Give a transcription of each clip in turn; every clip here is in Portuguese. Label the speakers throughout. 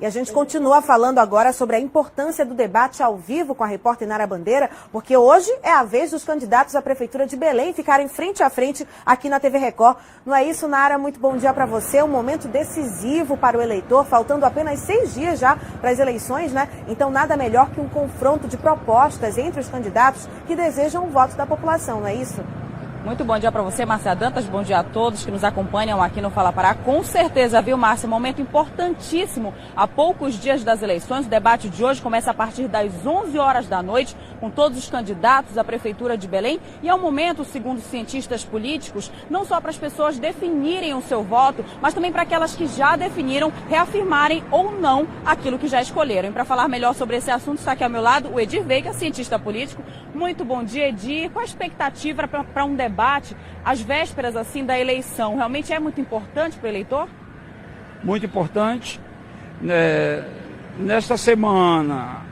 Speaker 1: E a gente continua falando agora sobre a importância do debate ao vivo com a repórter Nara Bandeira, porque hoje é a vez dos candidatos à Prefeitura de Belém ficarem frente a frente aqui na TV Record. Não é isso, Nara? Muito bom dia para você. Um momento decisivo para o eleitor, faltando apenas 6 dias já para as eleições, né? Então nada melhor que um confronto de propostas entre os candidatos que desejam o voto da população, não é isso?
Speaker 2: Muito bom dia para você, Márcia Dantas. Bom dia a todos que nos acompanham aqui no Fala Pará. Com certeza, viu, Márcia? Momento importantíssimo. Há poucos dias das eleições, o debate de hoje começa a partir das 11 horas da noite, com todos os candidatos à Prefeitura de Belém. E é um momento, segundo cientistas políticos, não só para as pessoas definirem o seu voto, mas também para aquelas que já definiram reafirmarem ou não aquilo que já escolheram. E para falar melhor sobre esse assunto, está aqui ao meu lado o Edir Veiga, cientista político. Muito bom dia, Edir. Qual a expectativa para um debate às vésperas assim da eleição? Realmente é muito importante para o eleitor?
Speaker 3: Muito importante. Nesta semana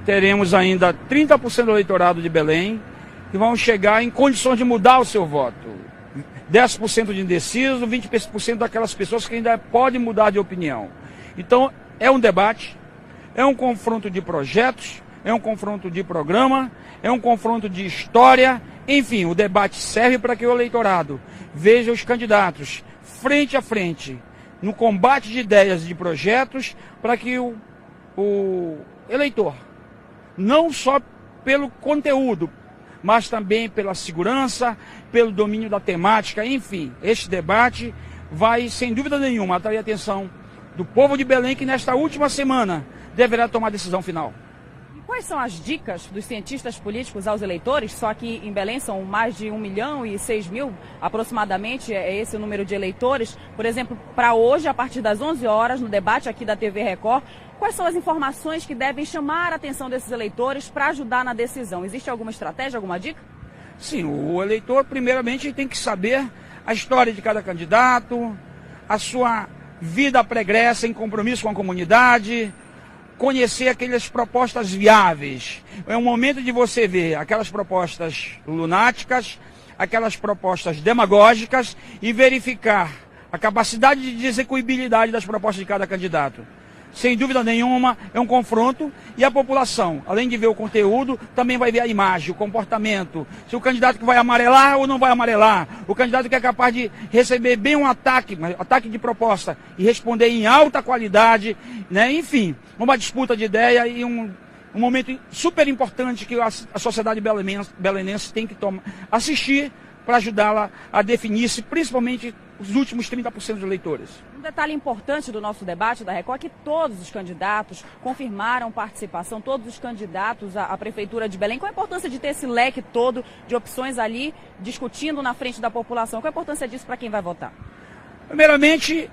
Speaker 3: teremos ainda 30% do eleitorado de Belém que vão chegar em condições de mudar o seu voto. 10% de indeciso, 20% daquelas pessoas que ainda podem mudar de opinião. Então é um debate, é um confronto de projetos, é um confronto de programa, é um confronto de história. Enfim, o debate serve para que o eleitorado veja os candidatos frente a frente, no combate de ideias e de projetos, para que o eleitor, não só pelo conteúdo, mas também pela segurança, pelo domínio da temática, enfim, este debate vai, sem dúvida nenhuma, atrair a atenção do povo de Belém, que nesta última semana deverá tomar a decisão final.
Speaker 2: Quais são as dicas dos cientistas políticos aos eleitores? Só que em Belém são mais de 1.006.000, aproximadamente, é esse o número de eleitores. Por exemplo, para hoje, a partir das 11 horas, no debate aqui da TV Record, quais são as informações que devem chamar a atenção desses eleitores para ajudar na decisão? Existe alguma estratégia, alguma dica?
Speaker 3: Sim, o eleitor, primeiramente, tem que saber a história de cada candidato, a sua vida pregressa em compromisso com a comunidade, conhecer aquelas propostas viáveis. É um momento de você ver aquelas propostas lunáticas, aquelas propostas demagógicas e verificar a capacidade de execuibilidade das propostas de cada candidato. Sem dúvida nenhuma, é um confronto e a população, além de ver o conteúdo, também vai ver a imagem, o comportamento. Se o candidato que vai amarelar ou não vai amarelar, o candidato que é capaz de receber bem um ataque de proposta e responder em alta qualidade, né? Enfim, uma disputa de ideia e um momento super importante que a sociedade belenense tem que assistir para ajudá-la a definir-se, principalmente os últimos 30% dos eleitores.
Speaker 2: Um detalhe importante do nosso debate da Record é que todos os candidatos confirmaram participação, todos os candidatos à Prefeitura de Belém. Qual a importância de ter esse leque todo de opções ali, discutindo na frente da população? Qual a importância disso para quem vai votar?
Speaker 3: Primeiramente,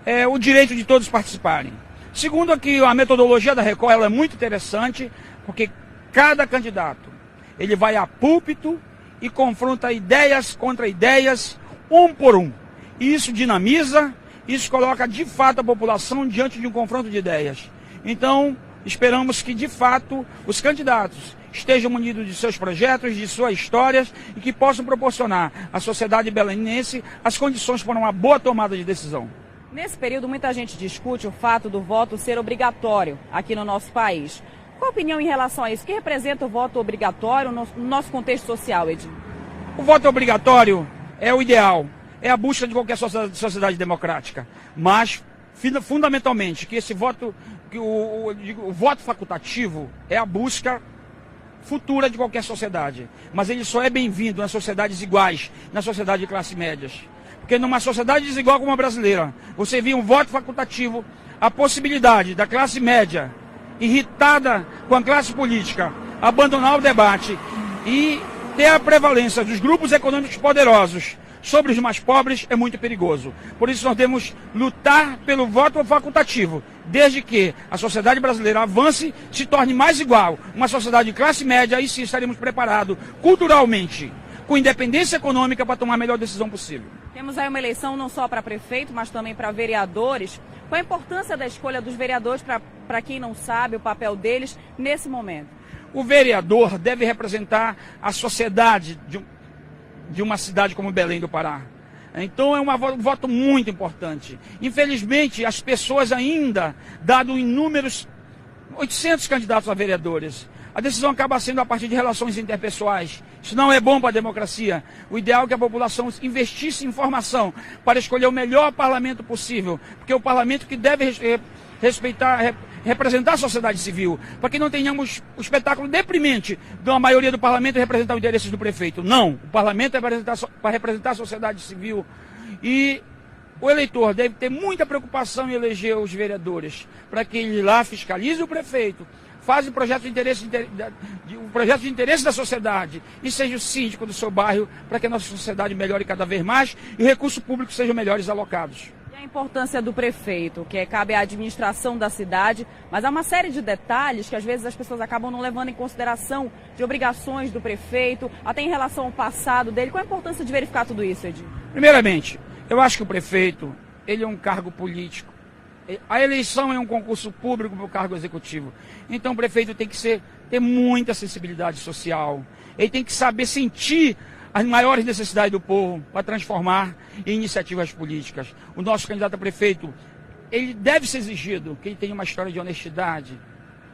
Speaker 3: é o direito de todos participarem. Segundo, aqui a metodologia da Record ela é muito interessante, porque cada candidato ele vai a púlpito e confronta ideias contra ideias, um por um. E isso dinamiza, isso coloca de fato a população diante de um confronto de ideias. Então, esperamos que de fato os candidatos estejam munidos de seus projetos, de suas histórias e que possam proporcionar à sociedade belenense as condições para uma boa tomada de decisão.
Speaker 2: Nesse período, muita gente discute o fato do voto ser obrigatório aqui no nosso país. Qual a opinião em relação a isso? O que representa o voto obrigatório no nosso contexto social, Edir?
Speaker 3: O voto obrigatório é o ideal, é a busca de qualquer sociedade democrática. Mas, fundamentalmente, que esse voto, o voto facultativo é a busca futura de qualquer sociedade. Mas ele só é bem-vindo nas sociedades iguais, na sociedade de classe médias. Porque numa sociedade desigual como a brasileira, você via um voto facultativo, a possibilidade da classe média, irritada com a classe política, abandonar o debate e ter a prevalência dos grupos econômicos poderosos sobre os mais pobres é muito perigoso. Por isso nós devemos lutar pelo voto facultativo, desde que a sociedade brasileira avance, se torne mais igual, uma sociedade de classe média, aí sim estaremos preparados culturalmente, com independência econômica para tomar a melhor decisão possível.
Speaker 2: Temos aí uma eleição não só para prefeito, mas também para vereadores. Qual a importância da escolha dos vereadores, para quem não sabe, o papel deles nesse momento?
Speaker 3: O vereador deve representar a sociedade de uma cidade como Belém do Pará. Então é um voto muito importante. Infelizmente, as pessoas ainda, dado inúmeros 800 candidatos a vereadores, a decisão acaba sendo a partir de relações interpessoais. Isso não é bom para a democracia. O ideal é que a população investisse em informação para escolher o melhor parlamento possível, porque é o parlamento que deve representar a sociedade civil, para que não tenhamos o espetáculo deprimente de uma maioria do parlamento representar os interesses do prefeito. Não, o parlamento é para representar a sociedade civil. E o eleitor deve ter muita preocupação em eleger os vereadores, para que ele lá fiscalize o prefeito, faça um projeto de interesse da sociedade e seja o síndico do seu bairro, para que a nossa sociedade melhore cada vez mais e os recursos públicos sejam melhores alocados.
Speaker 2: A importância do prefeito, que cabe à administração da cidade, mas há uma série de detalhes que às vezes as pessoas acabam não levando em consideração, de obrigações do prefeito, até em relação ao passado dele. Qual a importância de verificar tudo isso, Edir?
Speaker 3: Primeiramente, eu acho que o prefeito, ele é um cargo político. A eleição é um concurso público para o cargo executivo. Então o prefeito tem que ter muita sensibilidade social. Ele tem que saber sentir as maiores necessidades do povo para transformar em iniciativas políticas. O nosso candidato a prefeito, ele deve ser exigido que ele tenha uma história de honestidade.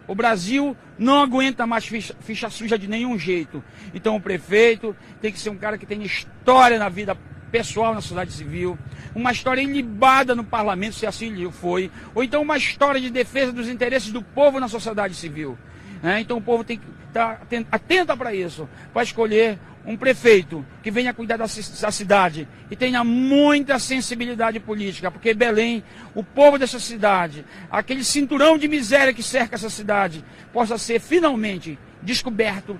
Speaker 3: O Brasil não aguenta mais ficha suja de nenhum jeito. Então o prefeito tem que ser um cara que tenha história na vida pessoal na sociedade civil, uma história ilibada no parlamento, se assim lhe foi, ou então uma história de defesa dos interesses do povo na sociedade civil. Então o povo tem que estar atento para isso, para escolher um prefeito que venha cuidar da cidade e tenha muita sensibilidade política, porque Belém, o povo dessa cidade, aquele cinturão de miséria que cerca essa cidade, possa ser finalmente descoberto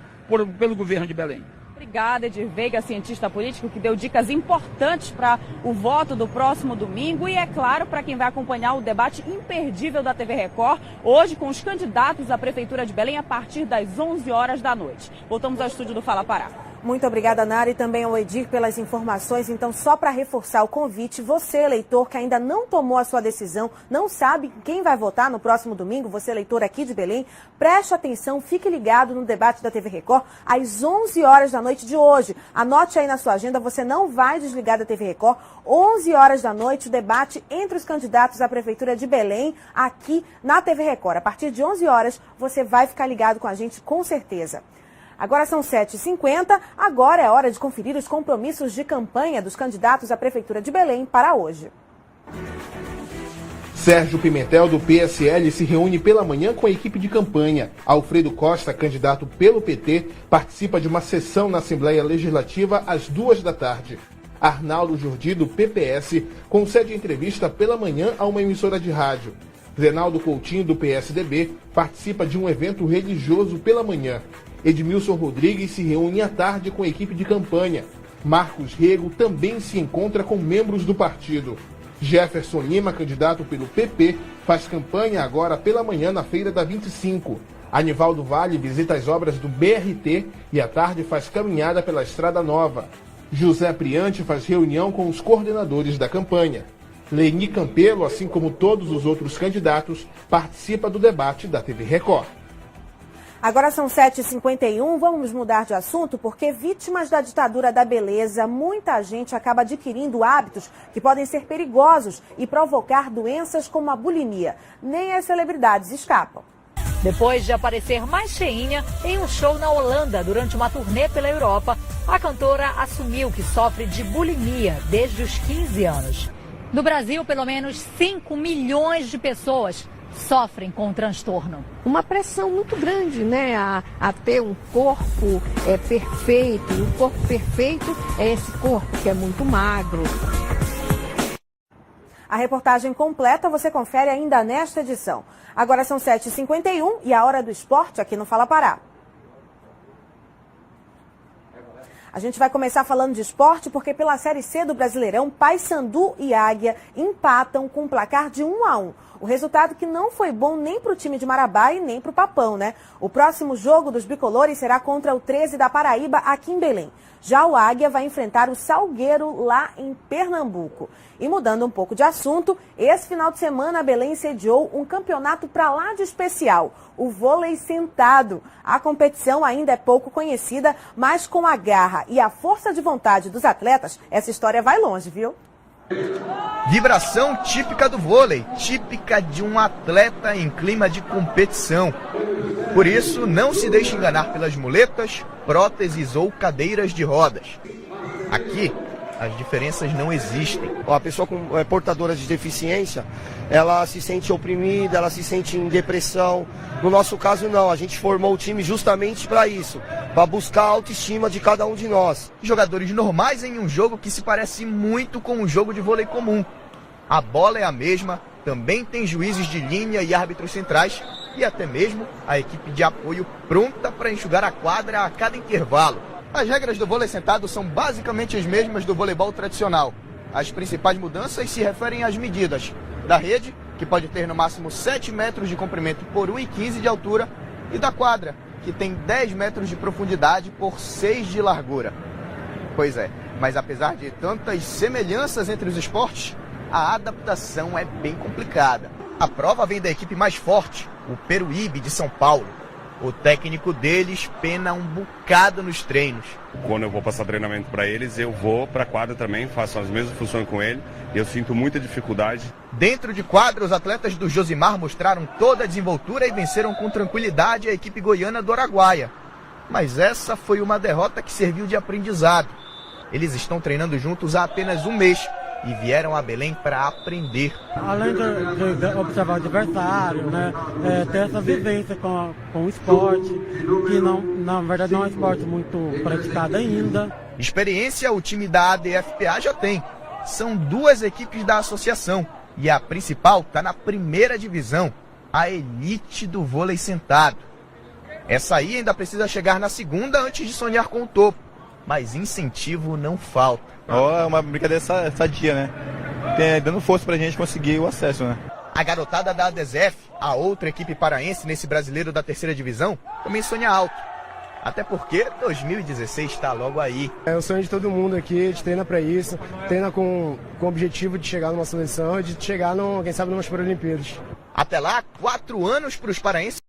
Speaker 3: pelo governo de Belém.
Speaker 2: Obrigada, Edir Veiga, cientista político, que deu dicas importantes para o voto do próximo domingo e, é claro, para quem vai acompanhar o debate imperdível da TV Record, hoje com os candidatos à Prefeitura de Belém a partir das 11 horas da noite. Voltamos ao estúdio do Fala Pará.
Speaker 1: Muito obrigada, Nara, e também ao Edir pelas informações. Então, só para reforçar o convite, você, eleitor, que ainda não tomou a sua decisão, não sabe quem vai votar no próximo domingo, você, eleitor aqui de Belém, preste atenção, fique ligado no debate da TV Record às 11 horas da noite de hoje. Anote aí na sua agenda, você não vai desligar da TV Record. 11 horas da noite, o debate entre os candidatos à Prefeitura de Belém, aqui na TV Record. A partir de 11 horas, você vai ficar ligado com a gente, com certeza. Agora são 7h50, agora é hora de conferir os compromissos de campanha dos candidatos à Prefeitura de Belém para hoje.
Speaker 4: Sérgio Pimentel, do PSL, se reúne pela manhã com a equipe de campanha. Alfredo Costa, candidato pelo PT, participa de uma sessão na Assembleia Legislativa às 2 da tarde. Arnaldo Jordi, do PPS, concede entrevista pela manhã a uma emissora de rádio. Zenaldo Coutinho, do PSDB, participa de um evento religioso pela manhã. Edmilson Rodrigues se reúne à tarde com a equipe de campanha. Marcos Rego também se encontra com membros do partido. Jefferson Lima, candidato pelo PP, faz campanha agora pela manhã na Feira da 25. Anivaldo Vale visita as obras do BRT e à tarde faz caminhada pela Estrada Nova. José Priante faz reunião com os coordenadores da campanha. Leni Campelo, assim como todos os outros candidatos, participa do debate da TV Record.
Speaker 1: Agora são 7h51, vamos mudar de assunto porque vítimas da ditadura da beleza, muita gente acaba adquirindo hábitos que podem ser perigosos e provocar doenças como a bulimia. Nem as celebridades escapam.
Speaker 5: Depois de aparecer mais cheinha em um show na Holanda durante uma turnê pela Europa, a cantora assumiu que sofre de bulimia desde os 15 anos. No Brasil, pelo menos 5 milhões de pessoas sofrem com o transtorno.
Speaker 6: Uma pressão muito grande, né, a ter um corpo perfeito. E o corpo perfeito é esse corpo que é muito magro.
Speaker 1: A reportagem completa você confere ainda nesta edição. Agora são 7h51 e a hora do esporte aqui no Fala Pará. A gente vai começar falando de esporte porque pela Série C do Brasileirão, Paysandu e Águia empatam com um placar de 1-1. O resultado que não foi bom nem para o time de Marabá e nem para o Papão, né? O próximo jogo dos bicolores será contra o 13 da Paraíba, aqui em Belém. Já o Águia vai enfrentar o Salgueiro lá em Pernambuco. E mudando um pouco de assunto, esse final de semana Belém sediou um campeonato pra lá de especial, o vôlei sentado. A competição ainda é pouco conhecida, mas com a garra e a força de vontade dos atletas, essa história vai longe, viu?
Speaker 7: Vibração típica do vôlei, típica de um atleta em clima de competição. Por isso, não se deixe enganar pelas muletas, próteses ou cadeiras de rodas. Aqui, as diferenças não existem.
Speaker 8: A pessoa portadora de deficiência, ela se sente oprimida, ela se sente em depressão. No nosso caso, não. A gente formou o time justamente para isso, para buscar a autoestima de cada um de nós.
Speaker 7: Jogadores normais em um jogo que se parece muito com um jogo de vôlei comum. A bola é a mesma, também tem juízes de linha e árbitros centrais e até mesmo a equipe de apoio pronta para enxugar a quadra a cada intervalo. As regras do vôlei sentado são basicamente as mesmas do voleibol tradicional. As principais mudanças se referem às medidas da rede, que pode ter no máximo 7 metros de comprimento por 1,15 de altura, e da quadra, que tem 10 metros de profundidade por 6 de largura. Pois é, mas apesar de tantas semelhanças entre os esportes, a adaptação é bem complicada. A prova vem da equipe mais forte, o Peruíbe de São Paulo. O técnico deles pena um bocado nos treinos.
Speaker 9: Quando eu vou passar treinamento para eles, eu vou para a quadra também, faço as mesmas funções com ele. Eu sinto muita dificuldade.
Speaker 7: Dentro de quadra, os atletas do Josimar mostraram toda a desenvoltura e venceram com tranquilidade a equipe goiana do Araguaia. Mas essa foi uma derrota que serviu de aprendizado. Eles estão treinando juntos há apenas um mês e vieram a Belém para aprender.
Speaker 10: Além de observar o adversário, né, ter essa vivência com o esporte, que não, na verdade não é um esporte muito praticado ainda.
Speaker 7: Experiência o time da ADFPA já tem. São 2 equipes da associação e a principal está na primeira divisão, a elite do vôlei sentado. Essa aí ainda precisa chegar na segunda antes de sonhar com o topo, mas incentivo não falta.
Speaker 11: É uma brincadeira sadia, né? Dando força pra gente conseguir o acesso, né?
Speaker 7: A garotada da ADSF, a outra equipe paraense nesse brasileiro da terceira divisão, também sonha alto. Até porque 2016 está logo aí.
Speaker 12: É o sonho de todo mundo aqui, a gente treina para isso, treina com o objetivo de chegar numa seleção e de chegar, quem sabe, numas Paralimpíadas.
Speaker 7: Até lá, 4 anos para os paraenses